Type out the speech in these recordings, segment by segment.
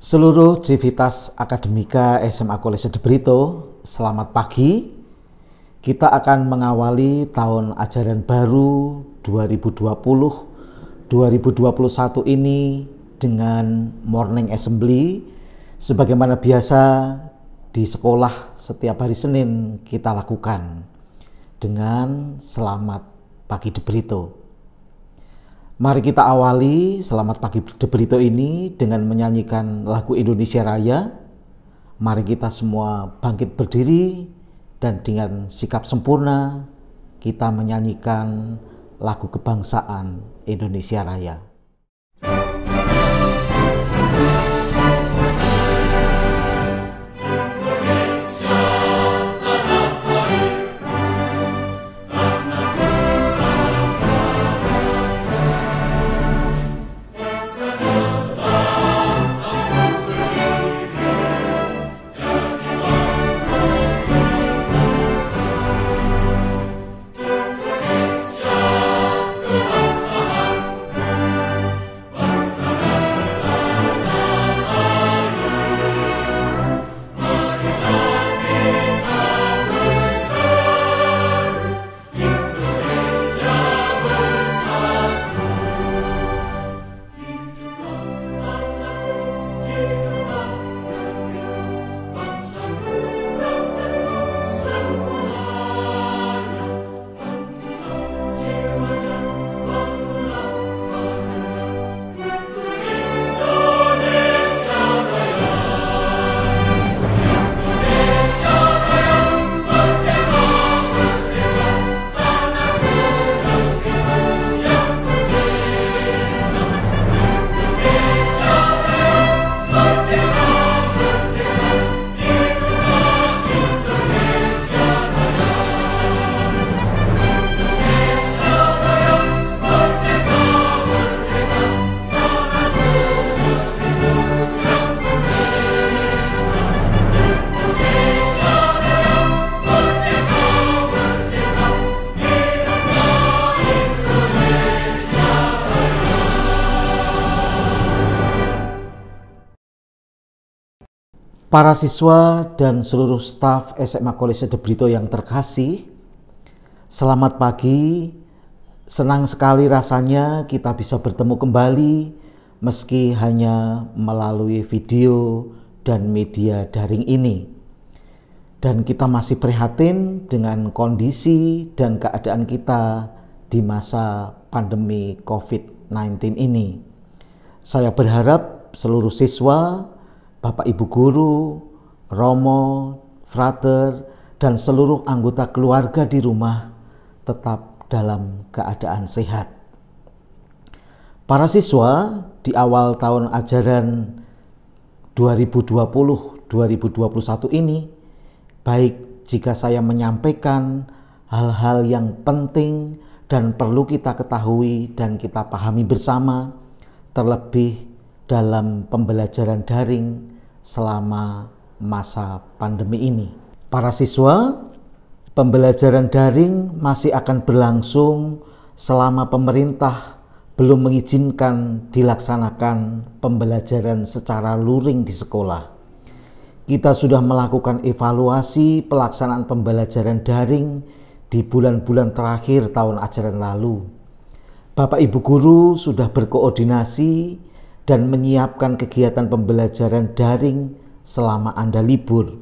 Seluruh Civitas Akademika SMA Kolese de Brito, selamat pagi. Kita akan mengawali tahun ajaran baru 2020-2021 ini dengan morning assembly. Sebagaimana biasa di sekolah setiap hari Senin kita lakukan dengan selamat pagi de Brito. Mari kita awali selamat pagi de Brito ini dengan menyanyikan lagu Indonesia Raya. Mari kita semua bangkit berdiri dan dengan sikap sempurna kita menyanyikan lagu kebangsaan Indonesia Raya. Para siswa dan seluruh staf SMA Kolese de Brito yang terkasih, selamat pagi. Senang sekali rasanya kita bisa bertemu kembali meski hanya melalui video dan media daring ini. Dan kita masih prihatin dengan kondisi dan keadaan kita di masa pandemi COVID-19 ini. Saya berharap seluruh siswa, Bapak Ibu Guru, Romo, Frater, dan seluruh anggota keluarga di rumah tetap dalam keadaan sehat. Para siswa di awal tahun ajaran 2020-2021 ini, baik jika saya menyampaikan hal-hal yang penting dan perlu kita ketahui dan kita pahami bersama, terlebih dalam pembelajaran daring selama masa pandemi ini. Para siswa, pembelajaran daring masih akan berlangsung selama pemerintah belum mengizinkan dilaksanakan pembelajaran secara luring di sekolah. Kita sudah melakukan evaluasi pelaksanaan pembelajaran daring di bulan-bulan terakhir tahun ajaran lalu. Bapak Ibu Guru sudah berkoordinasi dan menyiapkan kegiatan pembelajaran daring selama Anda libur.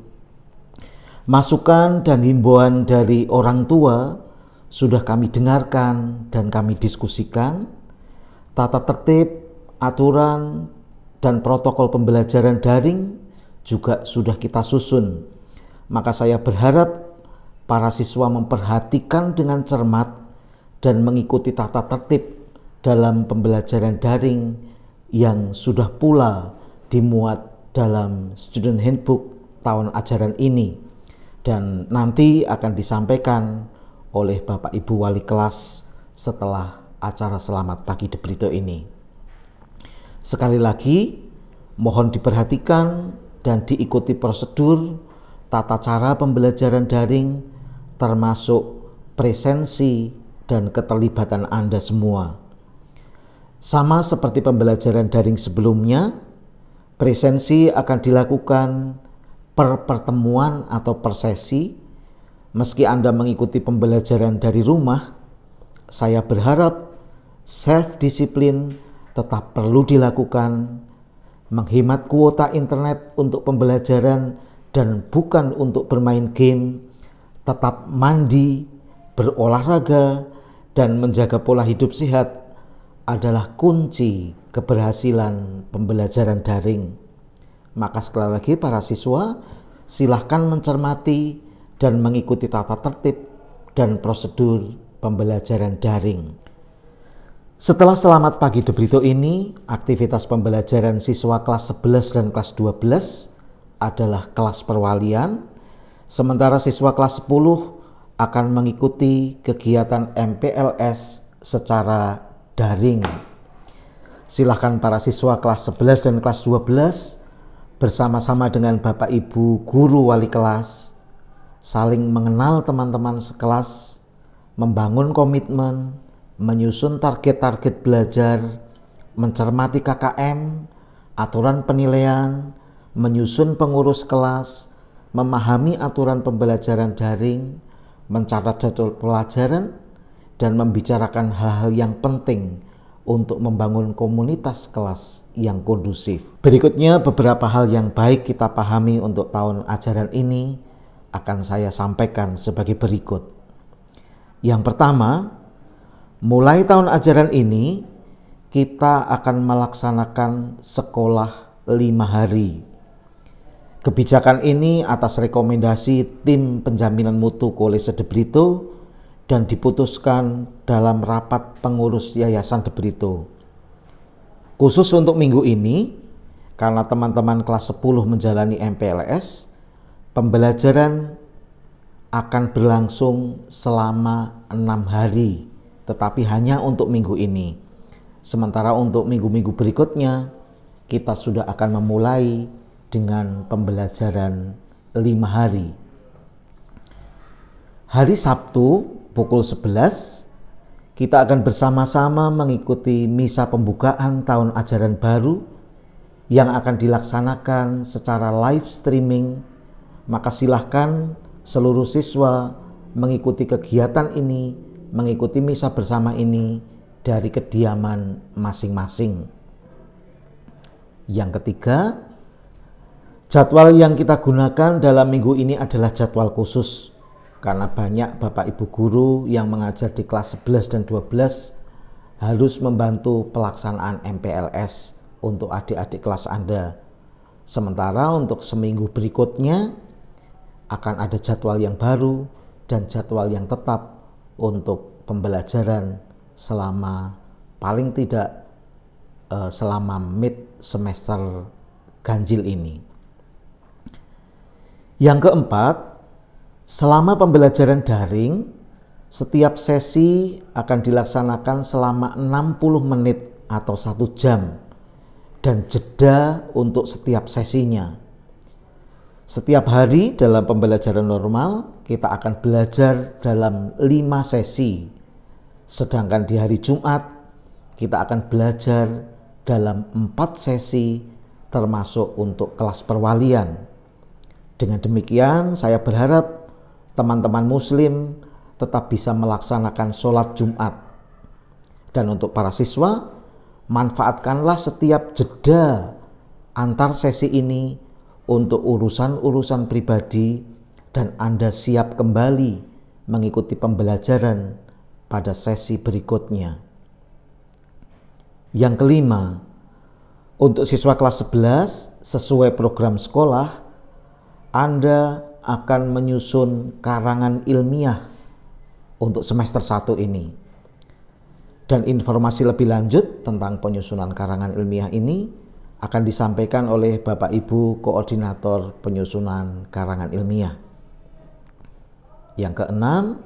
Masukan dan himbauan dari orang tua sudah kami dengarkan dan kami diskusikan. Tata tertib, aturan, dan protokol pembelajaran daring juga sudah kita susun. Maka saya berharap para siswa memperhatikan dengan cermat dan mengikuti tata tertib dalam pembelajaran daring yang sudah pula dimuat dalam Student Handbook tahun ajaran ini dan nanti akan disampaikan oleh Bapak Ibu Wali Kelas setelah acara Selamat Pagi de Brito ini. Sekali lagi, mohon diperhatikan dan diikuti prosedur tata cara pembelajaran daring termasuk presensi dan keterlibatan Anda semua. Sama seperti pembelajaran daring sebelumnya, Presensi akan dilakukan per pertemuan atau per sesi. Meski Anda mengikuti pembelajaran dari rumah, saya berharap self-disiplin tetap perlu dilakukan, menghemat kuota internet untuk pembelajaran dan bukan untuk bermain game, tetap mandi, berolahraga, dan menjaga pola hidup sehat adalah kunci keberhasilan pembelajaran daring. Maka sekali lagi para siswa, silahkan mencermati dan mengikuti tata tertib dan prosedur pembelajaran daring. Setelah Selamat Pagi De Brito ini, aktivitas pembelajaran siswa kelas 11 dan kelas 12 adalah kelas perwalian, sementara siswa kelas 10 akan mengikuti kegiatan MPLS secara daring. Silahkan para siswa kelas 11 dan kelas 12 bersama-sama dengan Bapak Ibu guru wali kelas saling mengenal teman-teman sekelas, membangun komitmen, menyusun target-target belajar, mencermati KKM, aturan penilaian, menyusun pengurus kelas, memahami aturan pembelajaran daring, mencatat jadwal pelajaran, dan membicarakan hal-hal yang penting untuk membangun komunitas kelas yang kondusif. Berikutnya beberapa hal yang baik kita pahami untuk tahun ajaran ini akan saya sampaikan sebagai berikut. Yang pertama, mulai tahun ajaran ini kita akan melaksanakan sekolah 5 hari. Kebijakan ini atas rekomendasi tim penjaminan mutu Kolese De Brito dan diputuskan dalam rapat pengurus Yayasan De Brito. Khusus untuk minggu ini, karena teman-teman kelas 10 menjalani MPLS, pembelajaran akan berlangsung selama 6 hari, tetapi hanya untuk minggu ini. Sementara untuk minggu-minggu berikutnya, kita sudah akan memulai dengan pembelajaran 5 hari. Hari Sabtu pukul 11 kita akan bersama-sama mengikuti misa pembukaan tahun ajaran baru yang akan dilaksanakan secara live streaming. Maka silahkan seluruh siswa mengikuti kegiatan ini, mengikuti misa bersama ini dari kediaman masing-masing. Yang ketiga, jadwal yang kita gunakan dalam minggu ini adalah jadwal khusus karena banyak Bapak Ibu guru yang mengajar di kelas 11 dan 12 harus membantu pelaksanaan MPLS untuk adik-adik kelas Anda. Sementara untuk seminggu berikutnya akan ada jadwal yang baru dan jadwal yang tetap untuk pembelajaran selama paling tidak selama mid semester ganjil ini. Yang keempat, selama pembelajaran daring, setiap sesi akan dilaksanakan selama 60 menit atau 1 jam dan jeda untuk setiap sesinya. Setiap hari dalam pembelajaran normal, kita akan belajar dalam 5 sesi. Sedangkan di hari Jumat, kita akan belajar dalam 4 sesi termasuk untuk kelas perwalian. Dengan demikian, saya berharap teman-teman muslim tetap bisa melaksanakan sholat Jumat. Dan untuk para siswa, manfaatkanlah setiap jeda antar sesi ini untuk urusan-urusan pribadi dan Anda siap kembali mengikuti pembelajaran pada sesi berikutnya. Yang kelima, untuk siswa kelas 11 sesuai program sekolah, Anda akan menyusun karangan ilmiah untuk semester 1 ini. Dan informasi lebih lanjut tentang penyusunan karangan ilmiah ini akan disampaikan oleh Bapak Ibu Koordinator Penyusunan Karangan Ilmiah. Yang keenam,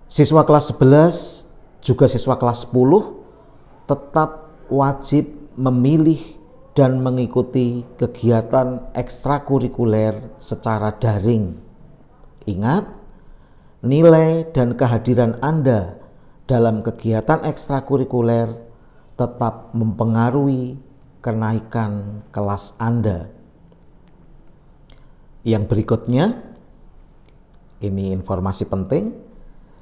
siswa kelas 11 juga siswa kelas 10 tetap wajib memilih dan mengikuti kegiatan ekstrakurikuler secara daring. Ingat, nilai dan kehadiran Anda dalam kegiatan ekstrakurikuler tetap mempengaruhi kenaikan kelas Anda. Yang berikutnya, ini informasi penting,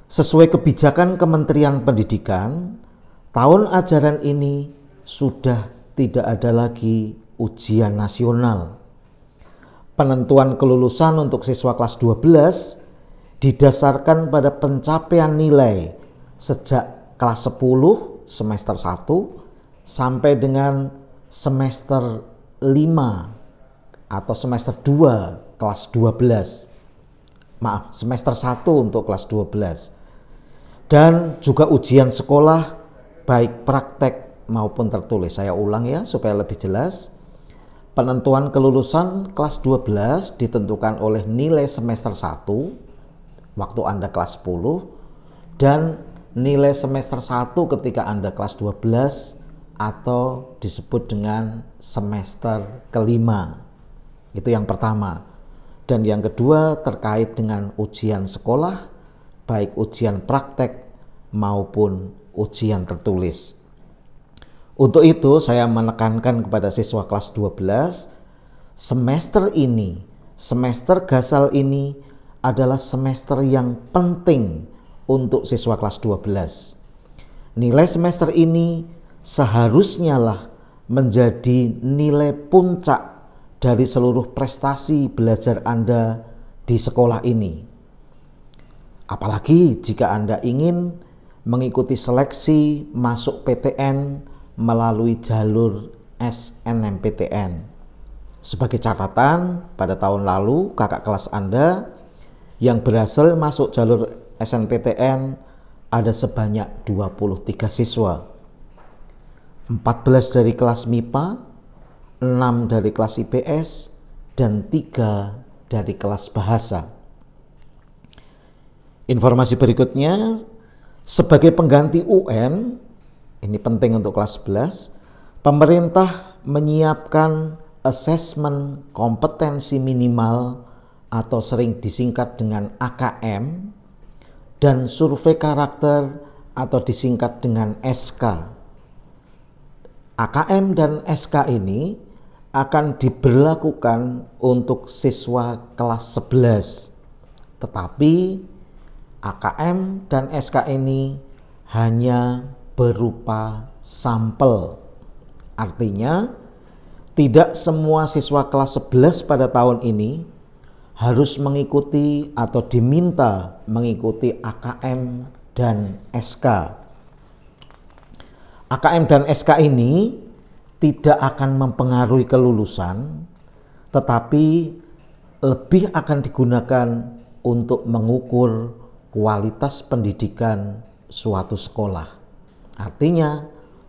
sesuai kebijakan Kementerian Pendidikan, tahun ajaran ini sudah tidak ada lagi ujian nasional. Penentuan kelulusan untuk siswa kelas 12 didasarkan pada pencapaian nilai sejak kelas 10 semester 1 sampai dengan semester 5 atau semester 2 kelas 12. Maaf, semester 1 untuk kelas 12. Dan juga ujian sekolah baik praktek maupun tertulis. Saya ulang ya supaya lebih jelas. Penentuan kelulusan kelas 12 ditentukan oleh nilai semester 1 waktu Anda kelas 10 dan nilai semester 1 ketika Anda kelas 12 atau disebut dengan semester kelima. Itu yang pertama. Dan yang kedua terkait dengan ujian sekolah, baik ujian praktek maupun ujian tertulis. Untuk itu saya menekankan kepada siswa kelas 12, semester ini, semester gasal ini adalah semester yang penting untuk siswa kelas 12. Nilai semester ini seharusnya lah menjadi nilai puncak dari seluruh prestasi belajar Anda di sekolah ini. Apalagi jika Anda ingin mengikuti seleksi masuk PTN melalui jalur SNMPTN. Sebagai catatan, pada tahun lalu kakak kelas Anda yang berhasil masuk jalur SNMPTN ada sebanyak 23 siswa. 14 dari kelas MIPA, 6 dari kelas IPS, dan 3 dari kelas bahasa. Informasi berikutnya, sebagai pengganti UN, ini penting untuk kelas 11, pemerintah menyiapkan asesmen kompetensi minimal atau sering disingkat dengan AKM dan survei karakter atau disingkat dengan SK. AKM dan SK ini akan diberlakukan untuk siswa kelas 11. Tetapi AKM dan SK ini hanya berupa sampel. Artinya, tidak semua siswa kelas 11 pada tahun ini harus mengikuti atau diminta mengikuti AKM dan SK. AKM dan SK ini tidak akan mempengaruhi kelulusan, tetapi lebih akan digunakan untuk mengukur kualitas pendidikan suatu sekolah. Artinya,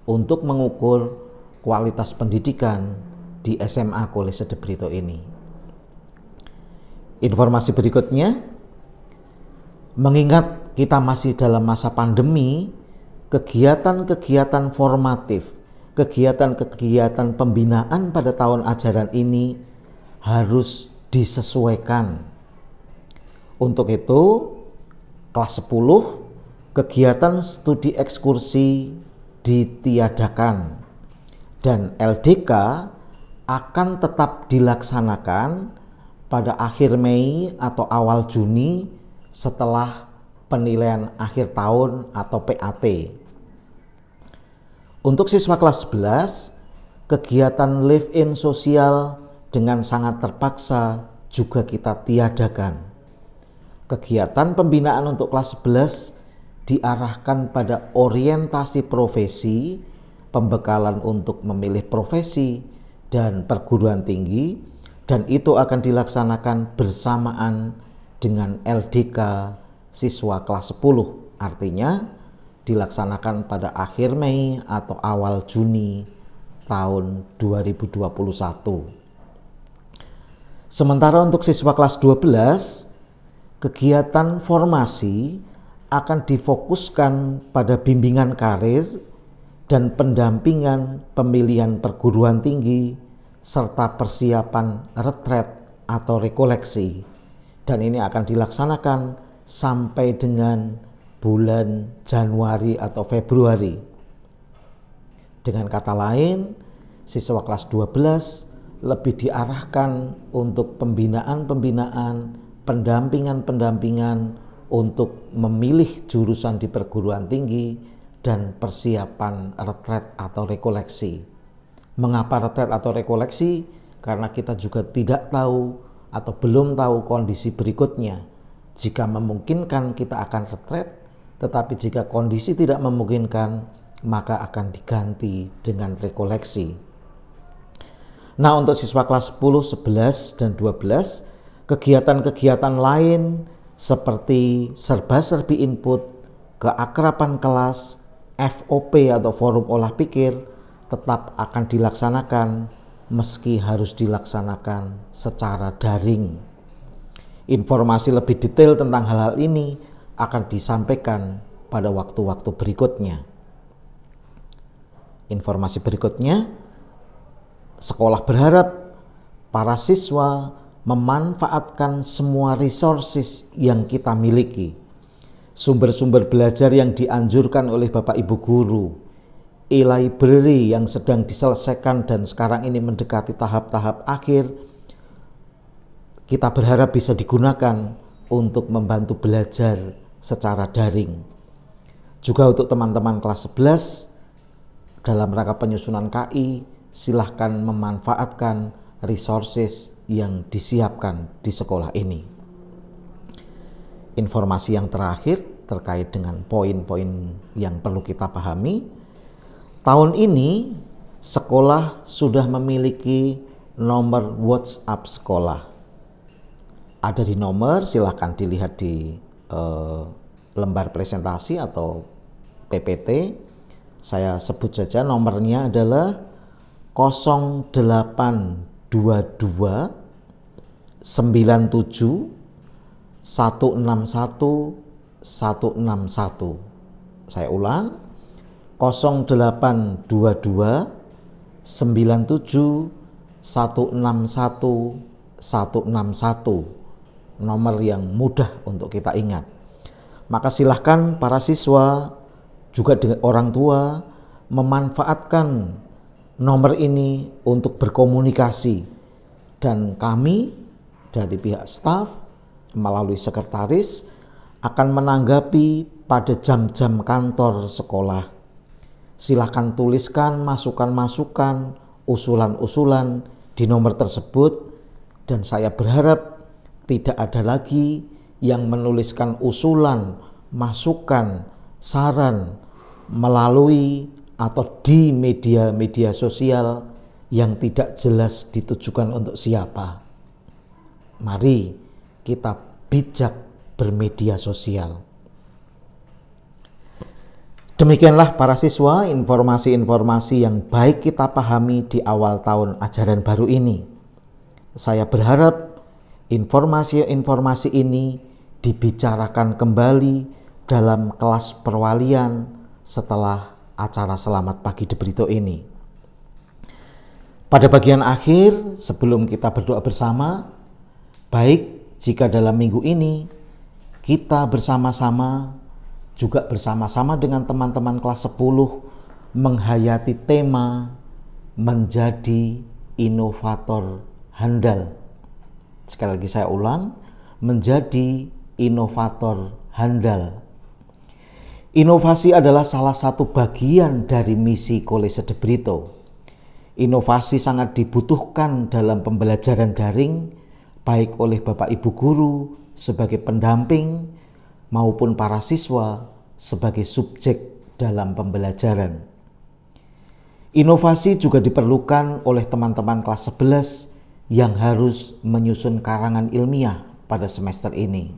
untuk mengukur kualitas pendidikan di SMA Kolese de Brito ini. Informasi berikutnya, mengingat kita masih dalam masa pandemi, kegiatan-kegiatan formatif, kegiatan-kegiatan pembinaan pada tahun ajaran ini harus disesuaikan. Untuk itu, kelas 10, kegiatan studi ekskursi ditiadakan dan LDK akan tetap dilaksanakan pada akhir Mei atau awal Juni setelah penilaian akhir tahun atau PAT. Untuk siswa kelas 11, kegiatan live-in sosial dengan sangat terpaksa juga kita tiadakan. Kegiatan pembinaan untuk kelas 11 diarahkan pada orientasi profesi, pembekalan untuk memilih profesi dan perguruan tinggi, dan itu akan dilaksanakan bersamaan dengan LDK siswa kelas 10. Artinya dilaksanakan pada akhir Mei atau awal Juni tahun 2021. Sementara untuk siswa kelas 12, kegiatan formasi akan difokuskan pada bimbingan karir dan pendampingan pemilihan perguruan tinggi serta persiapan retret atau rekoleksi, dan ini akan dilaksanakan sampai dengan bulan Januari atau Februari. Dengan kata lain, siswa kelas 12 lebih diarahkan untuk pembinaan-pembinaan, pendampingan-pendampingan untuk memilih jurusan di perguruan tinggi dan persiapan retret atau rekoleksi. Mengapa retret atau rekoleksi? Karena kita juga tidak tahu atau belum tahu kondisi berikutnya. Jika memungkinkan kita akan retret, tetapi jika kondisi tidak memungkinkan, maka akan diganti dengan rekoleksi. Nah, untuk siswa kelas 10, 11, dan 12, kegiatan-kegiatan lain seperti serba-serbi input, keakraban kelas, FOP atau forum olah pikir tetap akan dilaksanakan meski harus dilaksanakan secara daring. Informasi lebih detail tentang hal-hal ini akan disampaikan pada waktu-waktu berikutnya. Informasi berikutnya, sekolah berharap para siswa memanfaatkan semua resources yang kita miliki. Sumber-sumber belajar yang dianjurkan oleh Bapak Ibu Guru, e-library yang sedang diselesaikan dan sekarang ini mendekati tahap-tahap akhir, kita berharap bisa digunakan untuk membantu belajar secara daring. Juga untuk teman-teman kelas 11, dalam rangka penyusunan KI, silahkan memanfaatkan resources yang disiapkan di sekolah ini. Informasi yang terakhir terkait dengan poin-poin yang perlu kita pahami. Tahun ini sekolah sudah memiliki nomor WhatsApp sekolah. Ada di nomor, silahkan dilihat di lembar presentasi atau PPT. Saya sebut saja nomornya adalah 0822 97 161 161. Saya ulang, 0822 97 161 161. Nomor yang mudah untuk kita ingat. Maka silahkan para siswa juga dengan orang tua memanfaatkan nomor ini untuk berkomunikasi, dan kami dari pihak staf melalui sekretaris akan menanggapi pada jam-jam kantor sekolah. Silakan tuliskan masukan-masukan, usulan-usulan di nomor tersebut, dan saya berharap tidak ada lagi yang menuliskan usulan, masukan, saran melalui atau di media-media sosial yang tidak jelas ditujukan untuk siapa. Mari kita bijak bermedia sosial. Demikianlah para siswa, informasi-informasi yang baik kita pahami di awal tahun ajaran baru ini. Saya berharap informasi-informasi ini dibicarakan kembali dalam kelas perwalian setelah acara Selamat Pagi De Brito ini. Pada bagian akhir, sebelum kita berdoa bersama, baik jika dalam minggu ini kita bersama-sama, juga bersama-sama dengan teman-teman kelas 10 menghayati tema menjadi inovator handal. Sekali lagi saya ulang, menjadi inovator handal. Inovasi adalah salah satu bagian dari misi Kolese De Brito. Inovasi sangat dibutuhkan dalam pembelajaran daring, baik oleh Bapak Ibu Guru sebagai pendamping maupun para siswa sebagai subjek dalam pembelajaran. Inovasi juga diperlukan oleh teman-teman kelas 11 yang harus menyusun karangan ilmiah pada semester ini.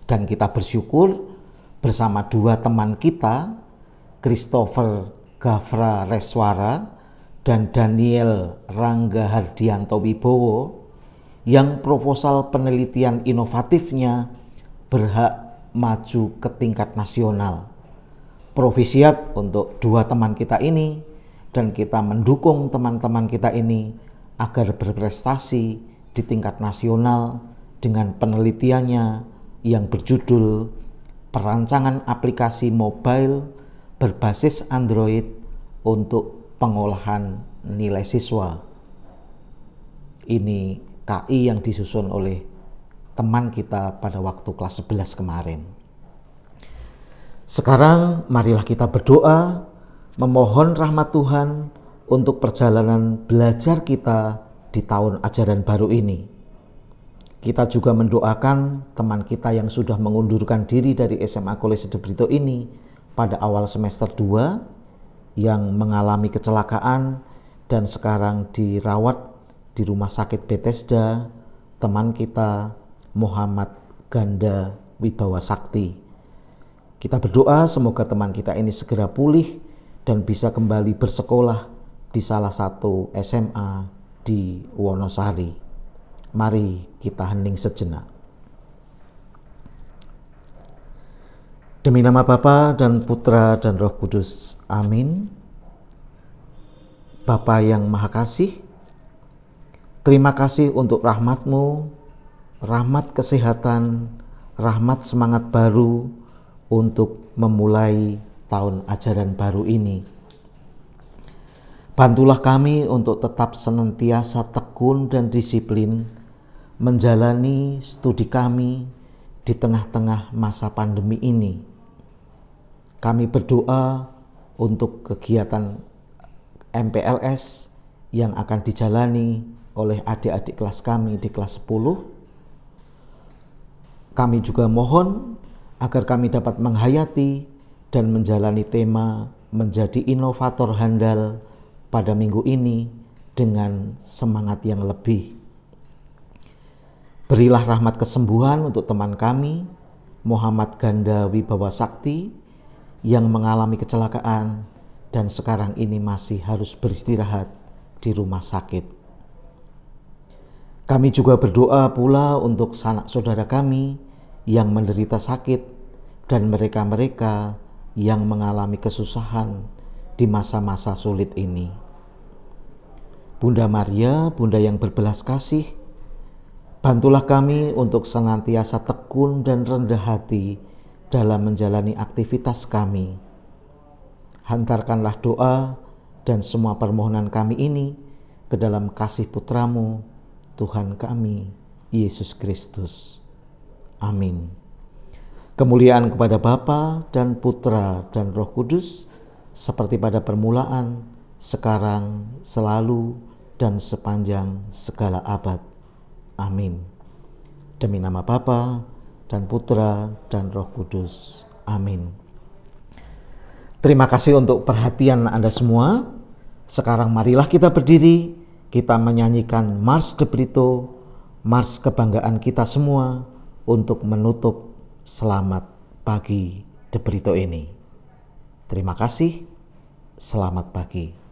Dan kita bersyukur bersama dua teman kita, Christopher Gafra Reswara dan Daniel Rangga Hardianto Wibowo, yang proposal penelitian inovatifnya berhak maju ke tingkat nasional. Provisiat untuk dua teman kita ini, dan kita mendukung teman-teman kita ini agar berprestasi di tingkat nasional dengan penelitiannya yang berjudul perancangan aplikasi mobile berbasis Android untuk pengolahan nilai siswa. Ini KI yang disusun oleh teman kita pada waktu kelas 11 kemarin. Sekarang marilah kita berdoa, memohon rahmat Tuhan untuk perjalanan belajar kita di tahun ajaran baru ini. Kita juga mendoakan teman kita yang sudah mengundurkan diri dari SMA Kolese De Brito ini pada awal semester 2 yang mengalami kecelakaan dan sekarang dirawat di Rumah Sakit Bethesda, teman kita Muhammad Ganda Wibawa Sakti. Kita berdoa semoga teman kita ini segera pulih dan bisa kembali bersekolah di salah satu SMA di Wonosari. Mari kita hening sejenak. Demi nama Bapa dan Putra dan Roh Kudus. Amin. Bapa yang Maha Kasih, terima kasih untuk rahmat-Mu, rahmat kesehatan, rahmat semangat baru untuk memulai tahun ajaran baru ini. Bantulah kami untuk tetap senantiasa tekun dan disiplin menjalani studi kami di tengah-tengah masa pandemi ini. Kami berdoa untuk kegiatan MPLS yang akan dijalani oleh adik-adik kelas kami di kelas 10. Kami juga mohon agar kami dapat menghayati dan menjalani tema menjadi inovator handal pada minggu ini dengan semangat yang lebih. Berilah rahmat kesembuhan untuk teman kami, Muhammad Ganda Wibawa Sakti, yang mengalami kecelakaan dan sekarang ini masih harus beristirahat di rumah sakit. Kami juga berdoa pula untuk sanak saudara kami yang menderita sakit dan mereka-mereka yang mengalami kesusahan di masa-masa sulit ini. Bunda Maria, Bunda yang berbelas kasih, bantulah kami untuk senantiasa tekun dan rendah hati dalam menjalani aktivitas kami. Hantarkanlah doa dan semua permohonan kami ini ke dalam kasih Putramu, Tuhan kami, Yesus Kristus. Amin. Kemuliaan kepada Bapa dan Putra dan Roh Kudus, seperti pada permulaan, sekarang, selalu, dan sepanjang segala abad. Amin. Demi nama Bapa dan Putra dan Roh Kudus. Amin. Terima kasih untuk perhatian Anda semua. Sekarang marilah kita berdiri, kita menyanyikan Mars De Brito, Mars kebanggaan kita semua untuk menutup Selamat Pagi De Brito ini. Terima kasih. Selamat pagi.